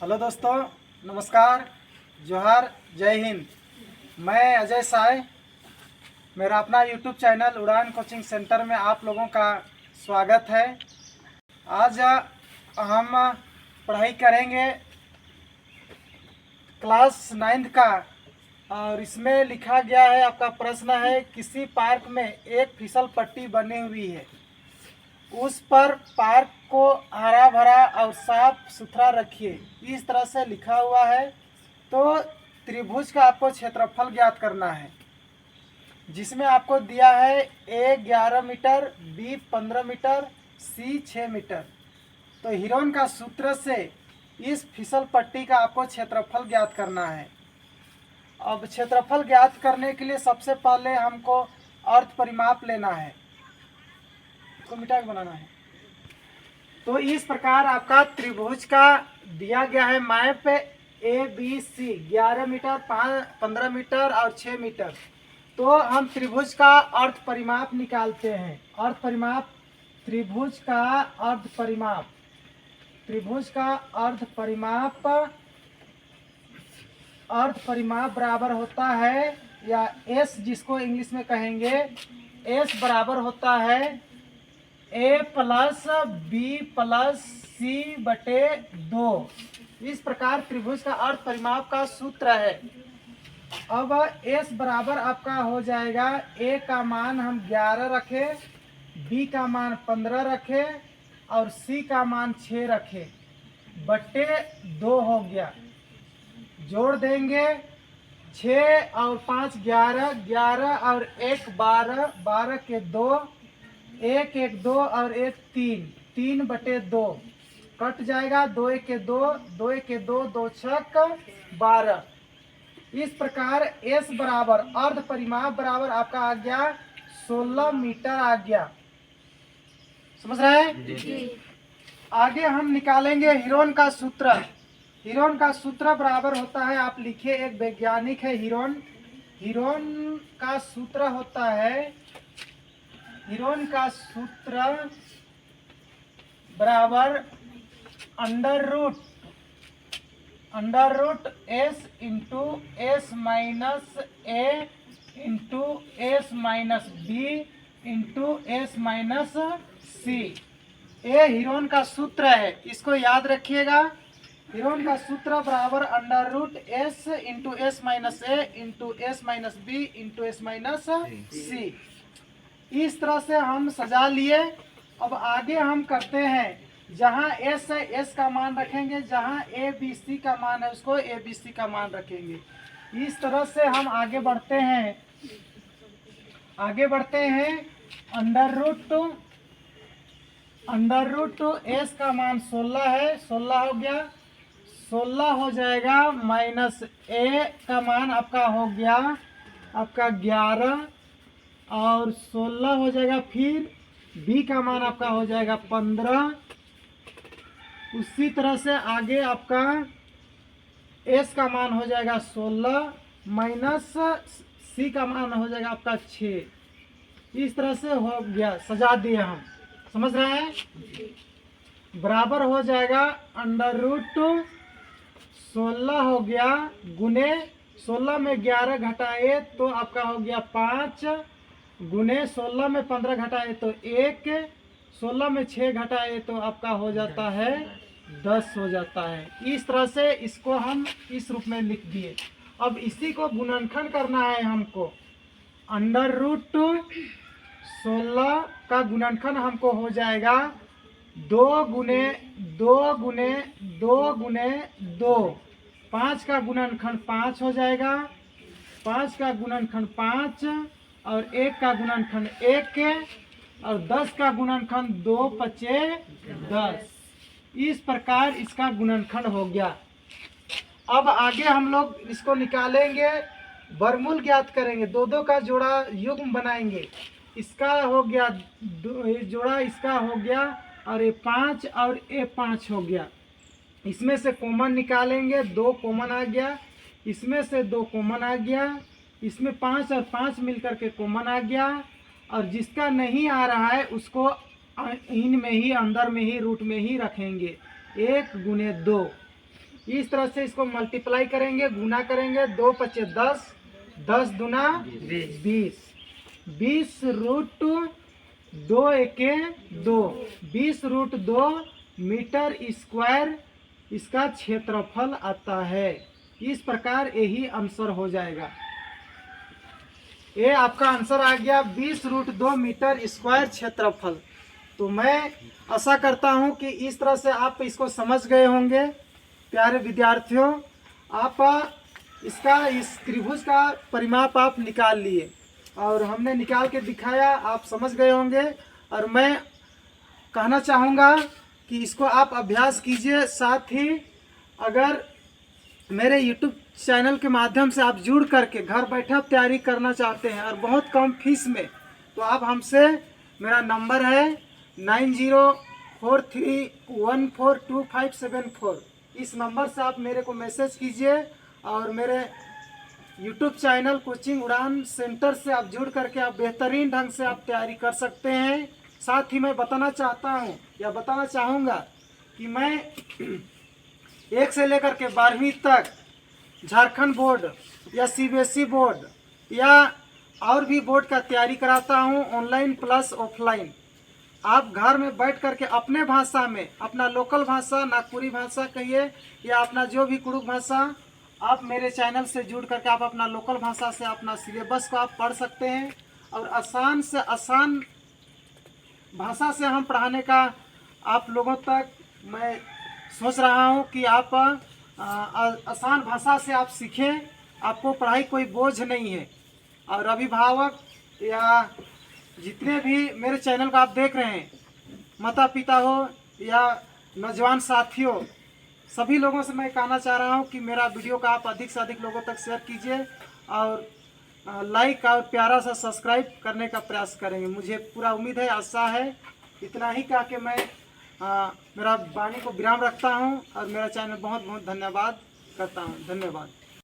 Hello दोस्तों, नमस्कार, जोहार, जय हिंद। मैं अजय साय, मेरा अपना यूट्यूब चैनल उड़ान कोचिंग सेंटर में आप लोगों का स्वागत है। आज हम पढ़ाई करेंगे क्लास 9 का, और इसमें लिखा गया है, आपका प्रश्न है, किसी पार्क में एक फिसल पट्टी बनी हुई है, उस पर पार्क को हरा भरा और साफ सुथरा रखिए। इस तरह से लिखा हुआ है। तो त्रिभुज का आपको क्षेत्रफल ज्ञात करना है, जिसमें आपको दिया है ए 11 मीटर, बी 15 मीटर, सी 6 मीटर। तो हिरोन का सूत्र से इस फिसल पट्टी का आपको क्षेत्रफल ज्ञात करना है। अब क्षेत्रफल ज्ञात करने के लिए सबसे पहले हमको अर्ध परिमाप लेना है, इसको मिटा के बनाना है। तो इस प्रकार आपका त्रिभुज का दिया गया है map A B C, 11 metre, 15 metre और 6 मीटर। तो हम त्रिभुज का अर्ध परिमाप निकालते हैं। अर्ध परिमाप, त्रिभुज का अर्ध परिमाप, त्रिभुज का अर्ध परिमाप बराबर होता है, या एस जिसको इंग्लिश में कहेंगे, एस बराबर होता है ए प्लस बी प्लस सी बटे 2। इस प्रकार त्रिभुज का अर्ध परिमाप का सूत्र है। अब एस बराबर आपका हो जाएगा, ए का मान हम 11 रखें, बी का मान 15 रखें और सी का मान 6 रखें, बटे 2 हो गया। जोड़ देंगे, 6 और 5 11, 11 और 1 12, 12 के 2, 1 1 2 और 1 3, 3 बटे 2 कट जाएगा, 2 1 के 2, 2 1 के 2, 2 छक 12। इस प्रकार एस बराबर अर्ध परिमाप बराबर आपका आ गया 16 मीटर आ गया। समझ रहे हैं? आगे हम निकालेंगे हिरोन का सूत्र। हिरोन का सूत्र बराबर होता है, आप लिखिए, एक वैज्ञानिक है हिरोन। हिरोन का सूत्र होता है, हिरोन का सूत्र बराबर under root S into S minus ए into S minus B into S minus C. ये हिरोन का सूत्र है, इसको याद रखिएगा। हिरोन का सूत्र बराबर under root S into S minus ए into S minus B into S minus c. इस तरह से हम सजा लिए। अब आगे हम करते हैं, जहाँ एस है एस का मान रखेंगे, जहाँ ए बी सी का मान है उसको ए बी सी का मान रखेंगे। इस तरह से हम आगे बढ़ते हैं। अंडर रूट एस का मान 16 है, 16 हो गया, 16 हो जाएगा, माइनस ए का मान आपका हो गया आपका 11 और 16 हो जाएगा, फिर बी का मान आपका हो जाएगा 15। उसी तरह से आगे आपका एस का मान हो जाएगा 16 माइनस सी का मान हो जाएगा आपका 6। इस तरह से हो गया, सजा दिए हम। समझ रहे हैं? बराबर हो जाएगा अंडर रूट 16 हो गया गुने 16 में 11 घटाए तो आपका हो गया 5, गुने 16 में 15 घटाए तो 1, 16 में 6 घटाए तो आपका हो जाता है 10 हो जाता है। इस तरह से इसको हम इस रूप में लिख दिए। अब इसी को गुणनखंड करना है हमको। अंडर रूट 16 का गुणनखंड हमको हो जाएगा 2 गुने 2 गुने 2 गुने 2। 5 का गुणनखंड 5 हो जाएगा, 5 का गुणनखंड 5 और 1 का गुणनखंड 1 और 10 का गुणनखंड 2 पचे 10। इस प्रकार इसका गुणनखंड हो गया। अब आगे हम लोग इसको निकालेंगे, वर्गमूल ज्ञात करेंगे, 2 का जोड़ा युग्म बनाएंगे। इसका हो गया जोड़ा, इसका हो गया, और ये 5 और ये 5 हो गया। इसमें से कॉमन निकालेंगे, 2 कॉमन आ गया, इसमें से 2 कॉमन आ गया, इसमें 5 और 5 मिलकर के कॉमन आ गया, और जिसका नहीं आ रहा है उसको इन में ही, अंदर में ही, रूट में ही रखेंगे। 1 गुने 2 इस तरह से इसको मल्टीप्लाई करेंगे, गुना करेंगे। 2 पचे 10, 10 दूना 20, 20 रूट 2 एके 2, 20 रूट 2 मीटर स्क्वायर इसका क्षेत्रफल आता है। इस प्रकार यही आंसर हो जाएगा। ये आपका आंसर आ गया 20 रूट 2 मीटर स्क्वायर क्षेत्रफल। तो मैं आशा करता हूं कि इस तरह से आप इसको समझ गए होंगे। प्यारे विद्यार्थियों, आप इस त्रिभुज का परिमाप आप निकाल लिए और हमने निकाल के दिखाया, आप समझ गए होंगे। और मैं कहना चाहूँगा कि इसको आप अभ्यास कीजिए। साथ ही अगर मेरे YouTube चैनल के माध्यम से आप जुड़ करके घर बैठे आप तैयारी करना चाहते हैं और बहुत कम फीस में, तो आप हमसे, मेरा नंबर है 9043142574। इस नंबर से आप मेरे को मैसेज कीजिए और मेरे YouTube चैनल कोचिंग उड़ान सेंटर से आप जुड़ करके आप बेहतरीन ढंग से आप तैयारी कर सकते हैं। साथ ही मैं बताना चाहता हूँ या बताना चाहूँगा कि मैं 1 से लेकर के 12वीं तक झारखंड बोर्ड या CBSE बोर्ड या और भी बोर्ड का तैयारी कराता हूँ, ऑनलाइन प्लस ऑफलाइन। आप घर में बैठ करके अपने भाषा में, अपना लोकल भाषा, नागपुरी भाषा कहिए या अपना जो भी कुड़ुक भाषा, आप मेरे चैनल से जुड़ करके आप अपना लोकल भाषा से अपना सिलेबस को आप पढ़ सकते हैं। और आसान से आसान भाषा से हम पढ़ाने का आप लोगों तक मैं सोच रहा हूं कि आप आसान भाषा से आप सीखें। आपको पढ़ाई कोई बोझ नहीं है। और अभिभावक या जितने भी मेरे चैनल को आप देख रहे हैं, माता पिता हो या नौजवान साथियों, सभी लोगों से मैं कहना चाह रहा हूं कि मेरा वीडियो का आप अधिक से अधिक लोगों तक शेयर कीजिए और लाइक और प्यारा सा सब्सक्राइब करने का प्रयास करेंगे। मुझे पूरा उम्मीद है, आशा है। इतना ही कह के मैं मेरा वाणी को विराम रखता हूं और मेरा चैनल बहुत बहुत धन्यवाद करता हूं। धन्यवाद।